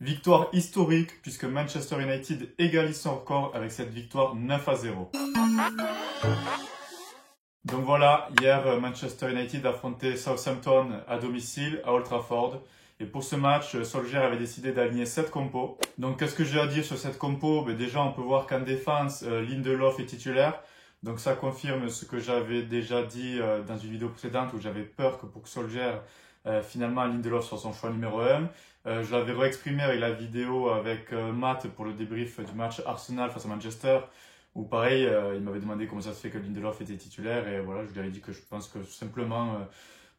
Victoire historique puisque Manchester United égalise son record avec cette victoire 9-0. Donc voilà, hier Manchester United affrontait Southampton à domicile à Old Trafford. Et pour ce match, Solskjaer avait décidé d'aligner 7 compos. Donc qu'est-ce que j'ai à dire sur cette compo? Déjà, on peut voir qu'en défense, Lindelof est titulaire. Donc ça confirme ce que j'avais déjà dit dans une vidéo précédente où j'avais peur que pour que Solskjaer, finalement, Lindelof soit son choix numéro 1. Je l'avais réexprimé avec la vidéo avec Matt pour le débrief du match Arsenal face à Manchester. Où pareil, il m'avait demandé comment ça se fait que Lindelof était titulaire. Et voilà, je lui avais dit que je pense que tout simplement,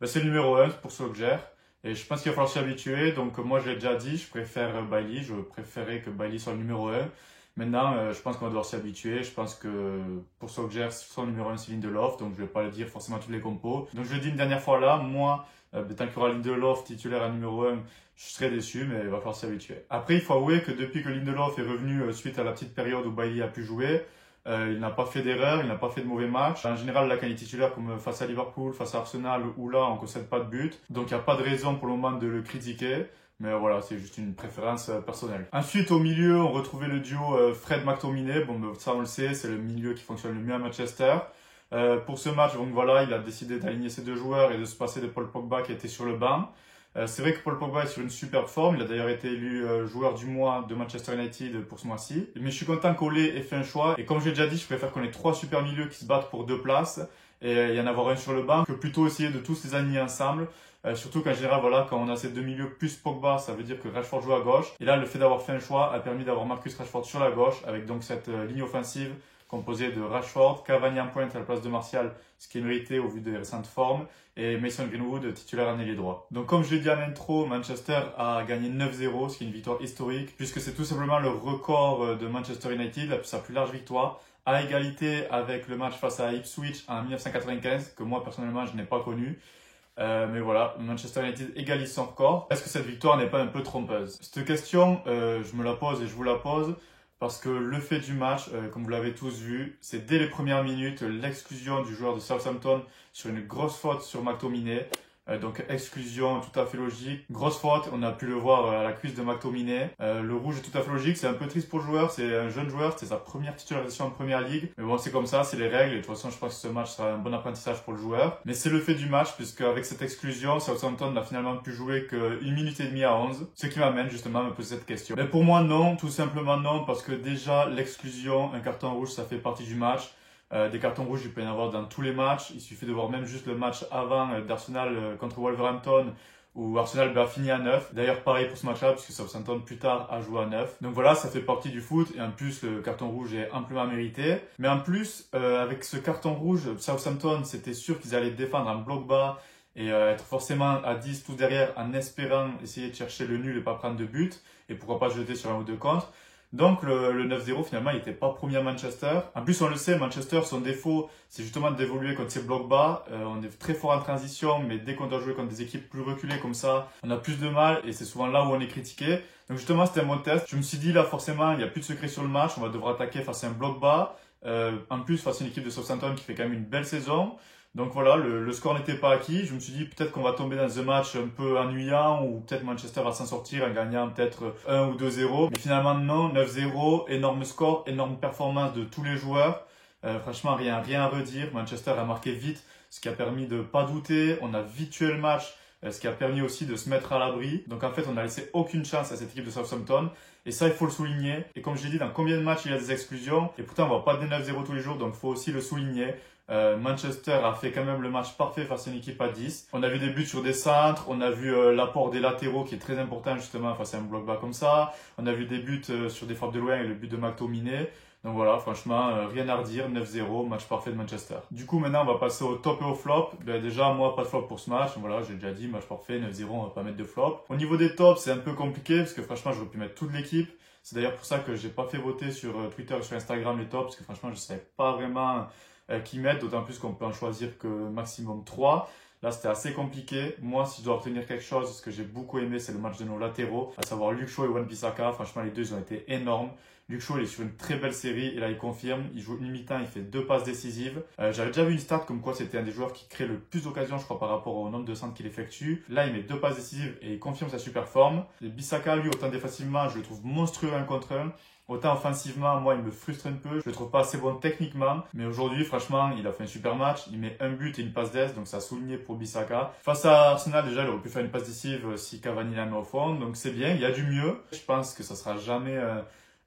c'est le numéro 1 pour Solskjaer. Et je pense qu'il va falloir s'y habituer. Donc moi, j'ai déjà dit, je préfère Bailly. Je préférais que Bailly soit le numéro 1. Maintenant, je pense qu'on va devoir s'y habituer. Je pense que pour Solskjaer, son numéro 1, c'est Lindelof. Donc je vais pas le dire forcément toutes les compos. Donc je le dis une dernière fois là, moi, tant qu'il y aura Lindelof titulaire à numéro 1, je serai déçu, mais il va falloir s'y habituer. Après, il faut avouer que depuis que Lindelof est revenu suite à la petite période où Bailly a pu jouer, il n'a pas fait d'erreur, il n'a pas fait de mauvais match. En général, là, quand il est titulaire, comme face à Liverpool, face à Arsenal, où là, on ne concède pas de but. Donc, il n'y a pas de raison pour le moment de le critiquer. Mais voilà, c'est juste une préférence personnelle. Ensuite, au milieu, on retrouvait le duo Fred-McTominay. Bon, ça, on le sait, c'est le milieu qui fonctionne le mieux à Manchester. Pour ce match, donc voilà, il a décidé d'aligner ses deux joueurs et de se passer de Paul Pogba qui était sur le banc. C'est vrai que Paul Pogba est sur une superbe forme. Il a d'ailleurs été élu joueur du mois de Manchester United pour ce mois-ci. Mais je suis content qu'Olé ait fait un choix. Et comme j'ai déjà dit, je préfère qu'on ait 3 super milieux qui se battent pour 2 places et il y en avoir un sur le banc que plutôt essayer de tous les aligner ensemble. Surtout qu'en général, voilà, quand on a ces deux milieux plus Pogba, ça veut dire que Rashford joue à gauche. Et là, le fait d'avoir fait un choix a permis d'avoir Marcus Rashford sur la gauche avec donc cette ligne offensive composé de Rashford, Cavani en pointe à la place de Martial, ce qui est mérité au vu des récentes formes, et Mason Greenwood titulaire en ailier droit. Donc comme je l'ai dit en intro, Manchester a gagné 9-0, ce qui est une victoire historique, puisque c'est tout simplement le record de Manchester United, sa plus large victoire, à égalité avec le match face à Ipswich en 1995, que moi personnellement je n'ai pas connu. Mais voilà, Manchester United égalise son record. Est-ce que cette victoire n'est pas un peu trompeuse? Cette question, je me la pose et je vous la pose. Parce que le fait du match, comme vous l'avez tous vu, c'est dès les premières minutes l'exclusion du joueur de Southampton sur une grosse faute sur McTominay. Donc exclusion tout à fait logique. Grosse faute, on a pu le voir à la cuisse de McTominay. Le rouge est tout à fait logique, c'est un peu triste pour le joueur, c'est un jeune joueur, c'est sa première titularisation en première ligue. Mais bon, c'est comme ça, c'est les règles et de toute façon je pense que ce match sera un bon apprentissage pour le joueur. Mais c'est le fait du match puisque avec cette exclusion, Southampton n'a finalement pu jouer qu'une minute et demie à 11. Ce qui m'amène justement à me poser cette question. Mais pour moi non, tout simplement non, parce que déjà l'exclusion, un carton rouge, ça fait partie du match. Des cartons rouges, il peut y en avoir dans tous les matchs. Il suffit de voir même juste le match avant d'Arsenal contre Wolverhampton où Arsenal a fini à 9. D'ailleurs, pareil pour ce match-là, puisque Southampton plus tard a joué à 9. Donc voilà, ça fait partie du foot. Et en plus, le carton rouge est amplement mérité. Mais en plus, avec ce carton rouge, Southampton, c'était sûr qu'ils allaient défendre en bloc bas et être forcément à 10 tout derrière en espérant essayer de chercher le nul et pas prendre de but. Et pourquoi pas jeter sur un ou deux contre. Donc le 9-0 finalement il n'était pas premier à Manchester. En plus on le sait, Manchester son défaut c'est justement d'évoluer contre ses blocs bas. On est très fort en transition mais dès qu'on doit jouer contre des équipes plus reculées comme ça, on a plus de mal et c'est souvent là où on est critiqué. Donc justement c'était un bon test. Je me suis dit là forcément il n'y a plus de secret sur le match, on va devoir attaquer face à un bloc bas. En plus face à une équipe de Southampton qui fait quand même une belle saison. Donc voilà, le score n'était pas acquis. Je me suis dit peut-être qu'on va tomber dans un match un peu ennuyant ou peut-être Manchester va s'en sortir en gagnant peut-être 1 ou 2-0. Mais finalement non, 9-0, énorme score, énorme performance de tous les joueurs. Franchement, rien à redire. Manchester a marqué vite, ce qui a permis de pas douter. On a vite tué le match, ce qui a permis aussi de se mettre à l'abri. Donc en fait, on n'a laissé aucune chance à cette équipe de Southampton. Et ça, il faut le souligner. Et comme je l'ai dit, dans combien de matchs il y a des exclusions. Et pourtant, on ne voit pas des 9-0 tous les jours, donc il faut aussi le souligner. Manchester a fait quand même le match parfait face à une équipe à 10. On a vu des buts sur des centres, on a vu l'apport des latéraux qui est très important justement face à un bloc bas comme ça. On a vu des buts sur des frappes de loin et le but de McTominay. Donc voilà, franchement, rien à redire, 9-0, match parfait de Manchester. Du coup, maintenant, on va passer au top et au flop. Déjà, moi, pas de flop pour ce match. Voilà, j'ai déjà dit, match parfait, 9-0, on va pas mettre de flop. Au niveau des tops, c'est un peu compliqué parce que franchement, j'aurais pu mettre toute l'équipe. C'est d'ailleurs pour ça que j'ai pas fait voter sur Twitter et sur Instagram les tops parce que franchement, je savais pas vraiment qui mettre, d'autant plus qu'on peut en choisir que maximum 3. Là, c'était assez compliqué. Moi, si je dois retenir quelque chose, ce que j'ai beaucoup aimé, c'est le match de nos latéraux, à savoir Luke Shaw et Wan-Bissaka. Franchement, les deux, ils ont été énormes. Luke Shaw, il est sur une très belle série et là, il confirme. Il joue une mi-temps, il fait 2 passes décisives. J'avais déjà vu une stat comme quoi c'était un des joueurs qui crée le plus d'occasions, je crois, par rapport au nombre de centres qu'il effectue. Là, il met 2 passes décisives et il confirme sa super forme. Et Bissaka, lui, autant défensivement, je le trouve monstrueux 1 contre 1. Autant offensivement, moi, il me frustre un peu. Je le trouve pas assez bon techniquement. Mais aujourd'hui, franchement, il a fait un super match. Il met un but et une passe d'aise. Donc, ça a souligné pour Bissaka. Face à Arsenal, déjà, il aurait pu faire une passe décisive si Cavani la met au fond. Donc, c'est bien. Il y a du mieux. Je pense que ça sera jamais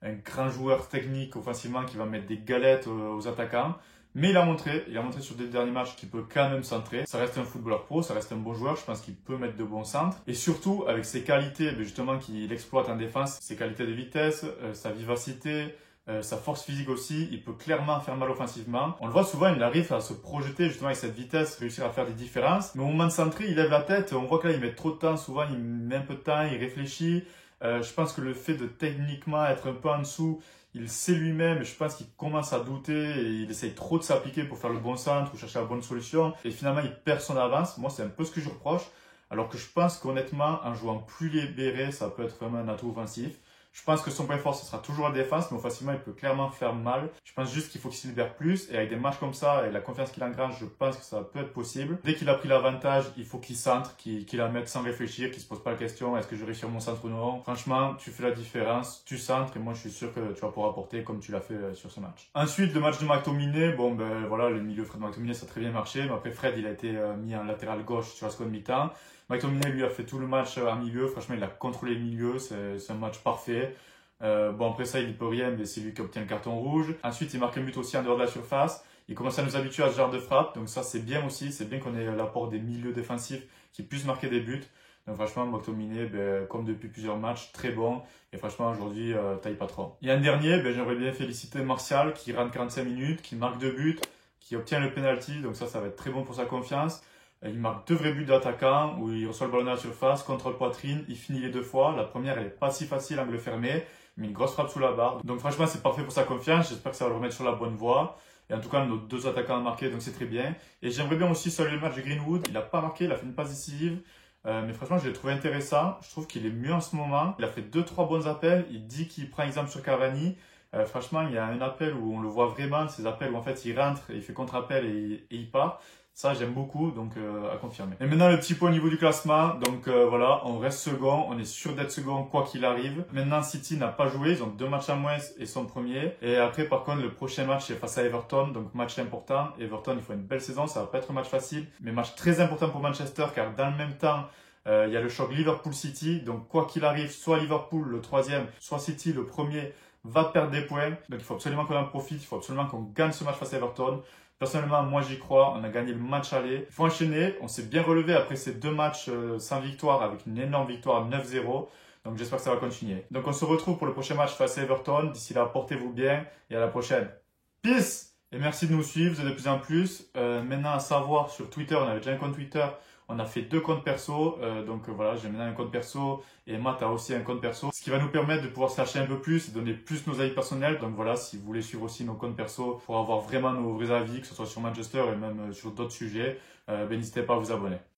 un grand joueur technique offensivement qui va mettre des galettes aux attaquants. Mais il a montré sur des derniers matchs qu'il peut quand même centrer. Ça reste un footballeur pro, ça reste un bon joueur. Je pense qu'il peut mettre de bons centres. Et surtout, avec ses qualités, justement, qu'il exploite en défense, ses qualités de vitesse, sa vivacité, sa force physique aussi, il peut clairement faire mal offensivement. On le voit souvent, il arrive à se projeter justement avec cette vitesse, réussir à faire des différences. Mais au moment de centrer, il lève la tête. On voit que là, il met trop de temps. Souvent, il met un peu de temps, il réfléchit. Je pense que le fait de techniquement être un peu en dessous, il sait lui-même, je pense qu'il commence à douter et il essaye trop de s'appliquer pour faire le bon centre ou chercher la bonne solution. Et finalement, il perd son avance. Moi, c'est un peu ce que je reproche. Alors que je pense qu'honnêtement, en jouant plus libéré, ça peut être vraiment un atout offensif. Je pense que son point fort, ce sera toujours la défense, mais offensivement, il peut clairement faire mal. Je pense juste qu'il faut qu'il se libère plus. Et avec des matchs comme ça, et la confiance qu'il engrange, je pense que ça peut être possible. Dès qu'il a pris l'avantage, il faut qu'il centre, qu'il la mette sans réfléchir, qu'il se pose pas la question, est-ce que je réussis mon centre ou non. Franchement, tu fais la différence, tu centres, et moi, je suis sûr que tu vas pouvoir apporter comme tu l'as fait sur ce match. Ensuite, le match de McTominay, bon, ben voilà, le milieu Fred McTominay, ça a très bien marché. Mais après, Fred, il a été mis en latéral gauche sur la seconde mi-temps. McTominay, lui, a fait tout le match en milieu. Franchement, il a contrôlé le milieu. C'est un match parfait. Bon, après ça, il n'y peut rien, mais c'est lui qui obtient le carton rouge. Ensuite, il marque un but aussi en dehors de la surface. Il commence à nous habituer à ce genre de frappe. Donc ça, c'est bien aussi. C'est bien qu'on ait l'apport des milieux défensifs qui puissent marquer des buts. Donc franchement, McTominay, comme depuis plusieurs matchs, très bon. Et franchement, aujourd'hui, taille pas trop. Et un dernier, j'aimerais bien féliciter Martial qui rentre 45 minutes, qui marque 2 buts, qui obtient le penalty. Donc ça va être très bon pour sa confiance. Il marque 2 vrais buts d'attaquant où il reçoit le ballon à la surface, contrôle poitrine, il finit les 2 fois. La première, elle est pas si facile, angle fermé, mais une grosse frappe sous la barre. Donc franchement, c'est parfait pour sa confiance. J'espère que ça va le remettre sur la bonne voie. Et en tout cas, nos 2 attaquants ont marqué, donc c'est très bien. Et j'aimerais bien aussi saluer le match de Greenwood. Il a pas marqué, il a fait une passe décisive. Mais franchement, je l'ai trouvé intéressant. Je trouve qu'il est mieux en ce moment. Il a fait 2-3 bons appels. Il dit qu'il prend exemple sur Cavani. Franchement, il y a un appel où on le voit vraiment, ces appels où en fait il rentre, il fait contre-appel et il part. Ça, j'aime beaucoup, donc à confirmer. Et maintenant, le petit point au niveau du classement. Donc voilà, on reste second. On est sûr d'être second quoi qu'il arrive. Maintenant, City n'a pas joué. Ils ont 2 matchs à moins et sont premiers. Et après, par contre, le prochain match, c'est face à Everton. Donc match important. Everton, il faut une belle saison. Ça va pas être un match facile. Mais match très important pour Manchester car dans le même temps, il y a le choc Liverpool-City. Donc quoi qu'il arrive, soit Liverpool, le 3e, soit City, le 1er, va perdre des points. Donc il faut absolument qu'on en profite. Il faut absolument qu'on gagne ce match face à Everton. Personnellement, moi j'y crois, on a gagné le match aller. Il faut enchaîner, on s'est bien relevé après ces 2 matchs sans victoire avec une énorme victoire 9-0. Donc j'espère que ça va continuer. Donc on se retrouve pour le prochain match face à Everton. D'ici là, portez-vous bien et à la prochaine. Peace! Et merci de nous suivre, vous êtes de plus en plus. Maintenant à savoir, sur Twitter, on avait déjà un compte Twitter. On a fait 2 comptes perso, donc voilà, j'ai maintenant un compte perso et Matt a aussi un compte perso. Ce qui va nous permettre de pouvoir se lâcher un peu plus et donner plus nos avis personnels. Donc voilà, si vous voulez suivre aussi nos comptes perso pour avoir vraiment nos vrais avis, que ce soit sur Manchester et même sur d'autres sujets, n'hésitez pas à vous abonner.